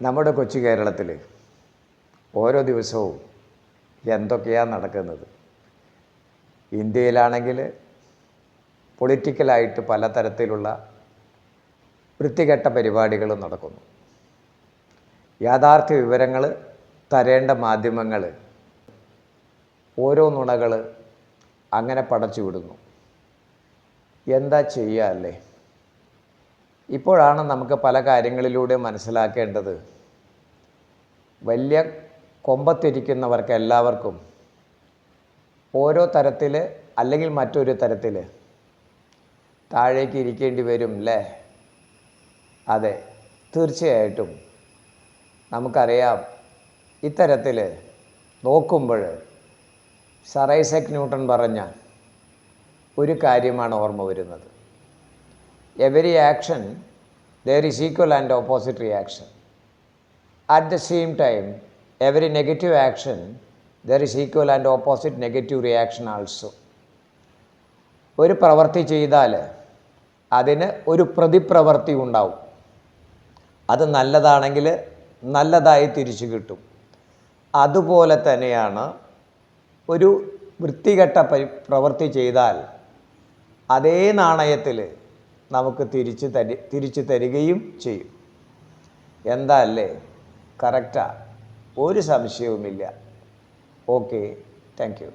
നമ്മുടെ കൊച്ചു കേരളത്തിൽ ഓരോ ദിവസവും എന്തൊക്കെയാണ് നടക്കുന്നത്? ഇന്ത്യയിലാണെങ്കിൽ പൊളിറ്റിക്കലായിട്ട് പലതരത്തിലുള്ള വൃത്തികെട്ട പരിപാടികൾ നടക്കുന്നു. യാഥാർത്ഥ്യ വിവരങ്ങൾ തരേണ്ട മാധ്യമങ്ങൾ ഓരോ നുണകൾ അങ്ങനെ പടച്ചു വിടുന്നു. എന്താ ചെയ്യുക അല്ലേ? ഇപ്പോഴാണ് നമുക്ക് പല കാര്യങ്ങളിലൂടെ മനസ്സിലാക്കേണ്ടത്, വലിയ കൊമ്പത്തിരിക്കുന്നവർക്ക് എല്ലാവർക്കും ഓരോ തരത്തിൽ അല്ലെങ്കിൽ മറ്റൊരു തരത്തിൽ താഴേക്ക് ഇരിക്കേണ്ടി വരും അല്ലേ? അതെ, തീർച്ചയായിട്ടും നമുക്കറിയാം. ഇത്തരത്തിൽ നോക്കുമ്പോൾ സർ ഐസക് ന്യൂട്ടൺ പറഞ്ഞ ഒരു കാര്യമാണ് ഓർമ്മ വരുന്നത്. Every action there is equal and opposite reaction. At the same time, every negative action there is equal and opposite negative reaction also. ഒരു പ്രവൃത്തി ചെയ്താൽ അതിന് ഒരു പ്രതിപ്രവൃത്തി ഉണ്ടാവും. അത് നല്ലതാണെങ്കിൽ നല്ലതായി തിരിച്ചു കിട്ടും. അതുപോലെ തന്നെയാണ് ഒരു വൃത്തികെട്ട പ്രവൃത്തി ചെയ്താൽ അതേ നാണയത്തിൽ നമുക്ക് തിരിച്ചു തരികയും ചെയ്യും. എന്താ അല്ലേ? കറക്റ്റാ, ഒരു സംശയവുമില്ല. Okay, thank you.